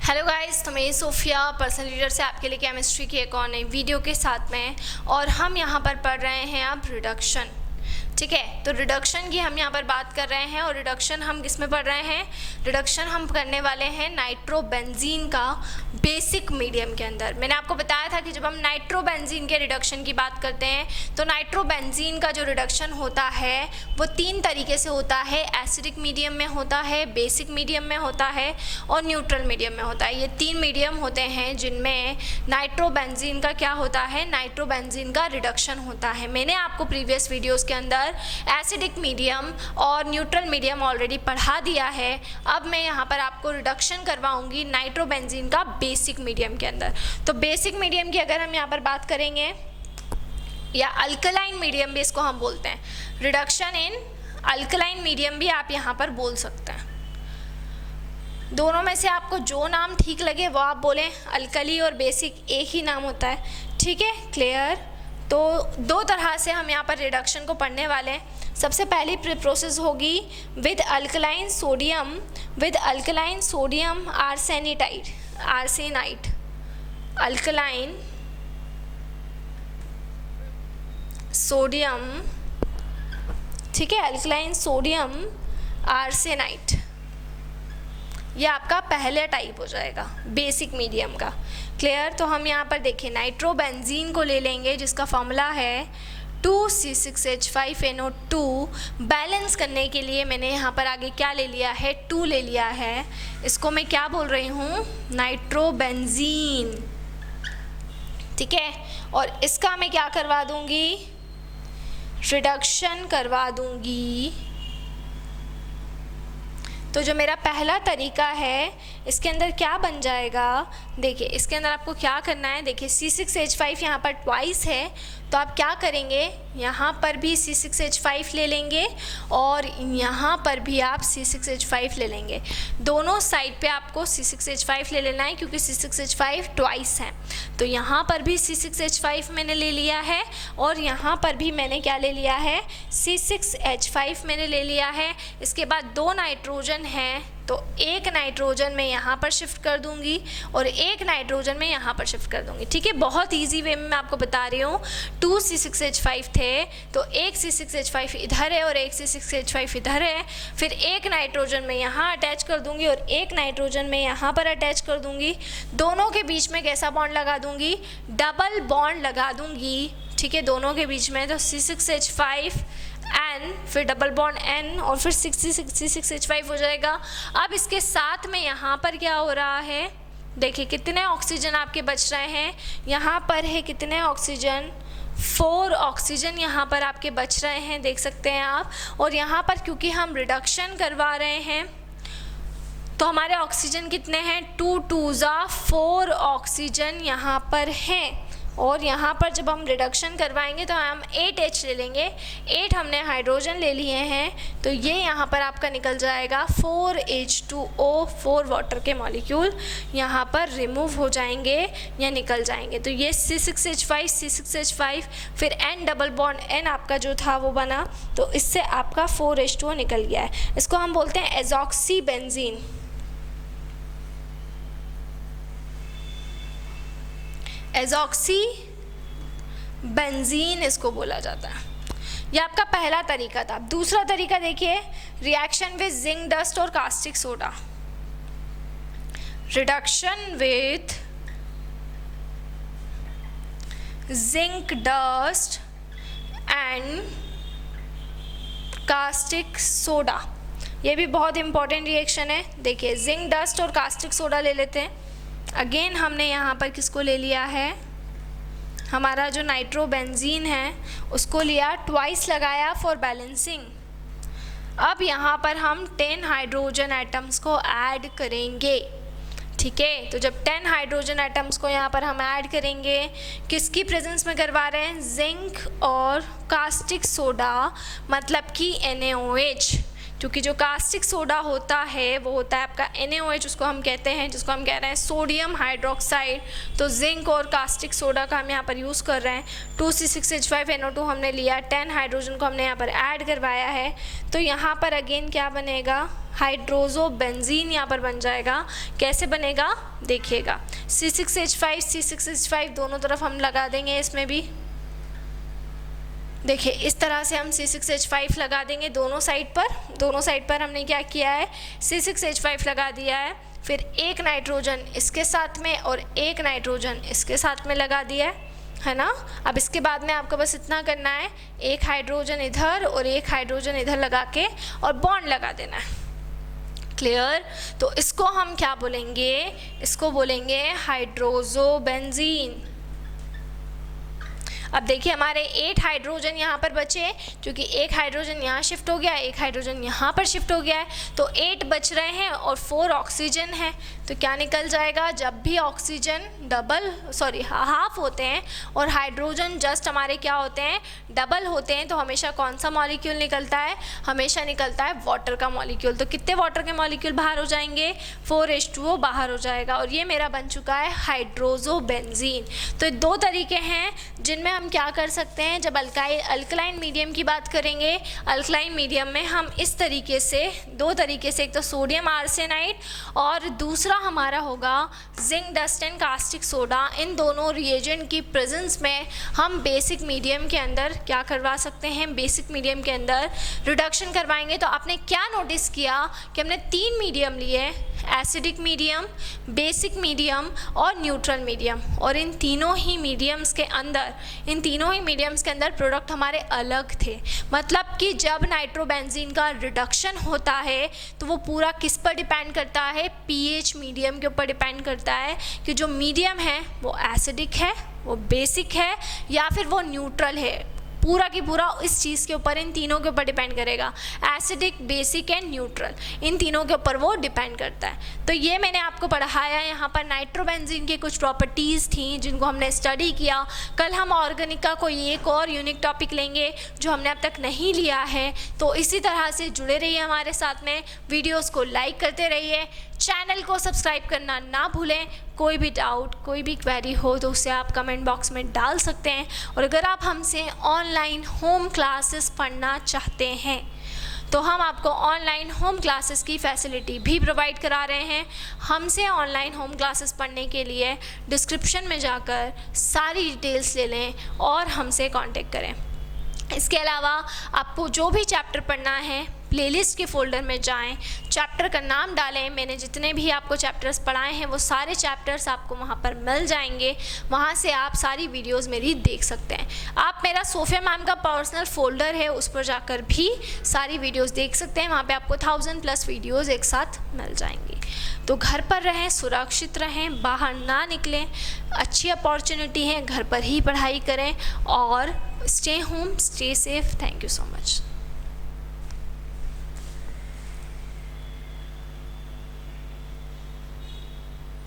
Hello guys, तो मैं Sophia personal reader से आपके लिए केमिस्ट्री की एक और नई वीडियो के साथ में। और हम यहाँ पर पढ़ रहे हैं अब रिडक्शन। ठीक है, तो रिडक्शन की हम यहाँ पर बात कर रहे हैं। और रिडक्शन हम किस में पढ़ रहे हैं? रिडक्शन हम करने वाले हैं नाइट्रोबेंजीन का बेसिक मीडियम के अंदर। मैंने आपको बताया था कि जब हम नाइट्रोबेंजीन के रिडक्शन की बात करते हैं तो नाइट्रोबेंजीन का जो रिडक्शन होता है वो तीन तरीके से होता है। एसिडिक मीडियम में होता है, बेसिक मीडियम में होता है और न्यूट्रल मीडियम में होता है। ये तीन मीडियम होते हैं जिनमें नाइट्रोबेंजीन का क्या होता है? नाइट्रोबेंजीन का रिडक्शन होता है। मैंने आपको प्रीवियस वीडियोज़ के अंदर एसिडिक मीडियम और न्यूट्रल मीडियम ऑलरेडी पढ़ा दिया है। अब मैं यहाँ पर आपको रिडक्शन करवाऊंगी नाइट्रोबेंजीन का बेसिक मीडियम के अंदर। तो बेसिक मीडियम की अगर हम यहाँ पर बात करेंगे, या अल्कलाइन मीडियम भी इसको हम बोलते हैं, रिडक्शन इन अल्कलाइन मीडियम भी आप यहाँ पर बोल सकते हैं। दोनों में से आपको जो नाम ठीक लगे वो आप बोलें। अल्कली और बेसिक एक ही नाम होता है। ठीक है, क्लियर? तो दो तरह से हम यहाँ पर रिडक्शन को पढ़ने वाले हैं। सबसे पहली प्रोसेस होगी with alkaline sodium arsenide, alkaline sodium, ठीक है, अल्कलाइन सोडियम आर्सेनाइड। ये आपका पहला टाइप हो जाएगा बेसिक मीडियम का। क्लियर? तो हम यहाँ पर देखें, नाइट्रोबेंजीन को ले लेंगे जिसका फॉर्मूला है 2C6H5NO2। बैलेंस करने के लिए मैंने यहाँ पर आगे क्या ले लिया है? 2 ले लिया है। इसको मैं क्या बोल रही हूँ? नाइट्रोबेंजीन। ठीक है, और इसका मैं क्या करवा दूँगी? रिडक्शन करवा दूँगी। तो जो मेरा पहला तरीका है इसके अंदर क्या बन जाएगा? देखिए, इसके अंदर आपको क्या करना है, देखिए C6H5 यहाँ पर ट्वाइस है, तो आप क्या करेंगे, यहाँ पर भी C6H5 ले लेंगे और यहाँ पर भी आप C6H5 ले लेंगे। दोनों साइड पे आपको C6H5 ले लेना है क्योंकि C6H5 ट्वाइस है। तो यहाँ पर भी C6H5 मैंने ले लिया है और यहाँ पर भी मैंने क्या ले लिया है? C6H5 मैंने ले लिया है। इसके बाद दो नाइट्रोजन हैं, तो एक नाइट्रोजन मैं यहाँ पर शिफ्ट कर दूंगी और एक नाइट्रोजन मैं यहाँ पर शिफ्ट कर दूंगी। ठीक है, बहुत इजी वे में मैं आपको बता रही हूँ। 2 C6H5 थे तो एक C6H5 इधर है और एक C6H5 इधर है। फिर एक नाइट्रोजन मैं यहाँ अटैच कर दूंगी और एक नाइट्रोजन मैं यहाँ पर अटैच कर दूंगी। दोनों के बीच में कैसा बॉन्ड लगा दूंगी? डबल बॉन्ड लगा दूंगी। ठीक है, दोनों के बीच में, तो C6H5 N, फिर डबल बॉन्ड N और फिर C6H5 हो जाएगा। अब इसके साथ में यहाँ पर क्या हो रहा है? देखिए कितने ऑक्सीजन आपके बच रहे हैं। यहाँ पर है कितने ऑक्सीजन? 4 ऑक्सीजन यहाँ पर आपके बच रहे हैं, देख सकते हैं आप। और यहाँ पर क्योंकि हम रिडक्शन करवा रहे हैं तो हमारे ऑक्सीजन कितने हैं? 2 2s 4 ऑक्सीजन यहाँ पर हैं। और यहाँ पर जब हम रिडक्शन करवाएंगे तो हम 8H ले लेंगे। 8 हमने हाइड्रोजन ले लिए हैं, तो ये यहाँ पर आपका निकल जाएगा 4H2O। 4 वाटर के मॉलिक्यूल यहाँ पर रिमूव हो जाएंगे या निकल जाएंगे। तो ये C6H5 फिर N डबल बॉन्ड N आपका जो था वो बना, तो इससे आपका 4H2O निकल गया है। इसको हम बोलते हैं एजॉक्सी बेंजीन। एजॉक्सी बेंजीन इसको बोला जाता है। ये आपका पहला तरीका था। दूसरा तरीका देखिए, रिएक्शन विद जिंक डस्ट और caustic soda. Reduction with zinc dust and caustic soda, ये भी बहुत इंपॉर्टेंट रिएक्शन है। देखिए, जिंक डस्ट और कास्टिक सोडा ले लेते हैं। अगेन हमने यहाँ पर किसको ले लिया है? हमारा जो नाइट्रोबेंजीन है उसको लिया, ट्वाइस लगाया फॉर बैलेंसिंग। अब यहाँ पर हम 10 हाइड्रोजन एटम्स को ऐड करेंगे। ठीक है, तो जब 10 हाइड्रोजन एटम्स को यहाँ पर हम ऐड करेंगे, किसकी प्रेजेंस में करवा रहे हैं? जिंक और कास्टिक सोडा, मतलब कि NaOH। क्योंकि जो कास्टिक सोडा होता है वो होता है आपका NaOH, उसको हम कहते हैं, जिसको हम कह रहे हैं सोडियम हाइड्रोक्साइड। तो जिंक और कास्टिक सोडा का हम यहाँ पर यूज़ कर रहे हैं। 2C6H5NO2 हमने लिया, 10 हाइड्रोजन को हमने यहाँ पर ऐड करवाया है। तो यहाँ पर अगेन क्या बनेगा, हाइड्रोजोबेंजीन यहाँ पर बन जाएगा। कैसे बनेगा देखिएगा, C6H5 दोनों तरफ हम लगा देंगे। इसमें भी देखिए इस तरह से हम C6H5 लगा देंगे दोनों साइड पर हमने क्या किया है, C6H5 लगा दिया है। फिर एक नाइट्रोजन इसके साथ में और एक नाइट्रोजन इसके साथ में लगा दिया है ना। अब इसके बाद में आपको बस इतना करना है, एक हाइड्रोजन इधर और एक हाइड्रोजन इधर लगा के और बॉन्ड लगा देना है। क्लियर। तो इसको हम क्या बोलेंगे, इसको बोलेंगे हाइड्रोजोबेंजीन। अब देखिए हमारे 8 हाइड्रोजन यहाँ पर बचे, क्योंकि एक हाइड्रोजन यहाँ शिफ्ट हो गया, एक हाइड्रोजन यहाँ पर शिफ्ट हो गया है, तो 8 बच रहे हैं और 4 ऑक्सीजन है। तो क्या निकल जाएगा, जब भी ऑक्सीजन हाफ होते हैं और हाइड्रोजन जस्ट हमारे क्या होते हैं, डबल होते हैं, तो हमेशा कौन सा मॉलिक्यूल निकलता है, हमेशा निकलता है वाटर का मॉलिक्यूल। तो कितने वाटर के मॉलिक्यूल बाहर हो जाएंगे, 4H2O बाहर हो जाएगा और ये मेरा बन चुका है हाइड्रोजोबेंजीन। तो 2 तरीके हैं जिनमें हम क्या कर सकते हैं। जब अल्कलाइन मीडियम की बात करेंगे, अल्कलाइन मीडियम में हम इस तरीके से 2 तरीके से, एक तो सोडियम आर्सेनाइड और दूसरा हमारा होगा zinc dust and caustic soda. इन दोनों रिएजेंट की प्रेजेंस में हम बेसिक मीडियम के अंदर क्या करवा सकते हैं, बेसिक मीडियम के अंदर रिडक्शन करवाएंगे। तो आपने क्या नोटिस किया कि हमने 3 मीडियम लिए, एसिडिक मीडियम, बेसिक मीडियम और न्यूट्रल मीडियम, और इन तीनों ही मीडियम्स के अंदर प्रोडक्ट हमारे अलग थे। मतलब कि जब नाइट्रोबेंजीन का रिडक्शन होता है तो वो पूरा किस पर डिपेंड करता है, पीएच मीडियम के ऊपर डिपेंड करता है कि जो मीडियम है वो एसिडिक है, वो बेसिक है या फिर वो न्यूट्रल है। पूरा की पूरा इस चीज़ के ऊपर, इन तीनों के ऊपर डिपेंड करेगा, एसिडिक, बेसिक एंड न्यूट्रल, इन तीनों के ऊपर वो डिपेंड करता है। तो ये मैंने आपको पढ़ाया, यहाँ पर नाइट्रोबेंजीन की कुछ प्रॉपर्टीज़ थी जिनको हमने स्टडी किया। कल हम ऑर्गेनिक का कोई एक और यूनिक टॉपिक लेंगे जो हमने अब तक नहीं लिया है। तो इसी तरह से जुड़े रहिए हमारे साथ में, वीडियोज़ को लाइक करते रहिए, चैनल को सब्सक्राइब करना ना भूलें। कोई भी डाउट, कोई भी क्वेरी हो तो उसे आप कमेंट बॉक्स में डाल सकते हैं। और अगर आप हमसे ऑनलाइन होम क्लासेस पढ़ना चाहते हैं तो हम आपको ऑनलाइन होम क्लासेस की फैसिलिटी भी प्रोवाइड करा रहे हैं। हमसे ऑनलाइन होम क्लासेस पढ़ने के लिए डिस्क्रिप्शन में जाकर सारी डिटेल्स ले लें और हमसे कांटेक्ट करें। इसके अलावा आपको जो भी चैप्टर पढ़ना है, प्लेलिस्ट के फोल्डर में जाएं, चैप्टर का नाम डालें, मैंने जितने भी आपको चैप्टर्स पढ़ाए हैं वो सारे चैप्टर्स आपको वहाँ पर मिल जाएंगे। वहाँ से आप सारी वीडियोस मेरी देख सकते हैं। आप मेरा सोफिया मैम का पर्सनल फोल्डर है, उस पर जाकर भी सारी वीडियोस देख सकते हैं। वहाँ पे आपको 1000+ वीडियोस एक साथ मिल जाएंगी। तो घर पर रहें, सुरक्षित रहें, बाहर ना निकलें, अच्छी अपॉर्चुनिटी है, घर पर ही पढ़ाई करें और stay home, stay safe. Thank you so much.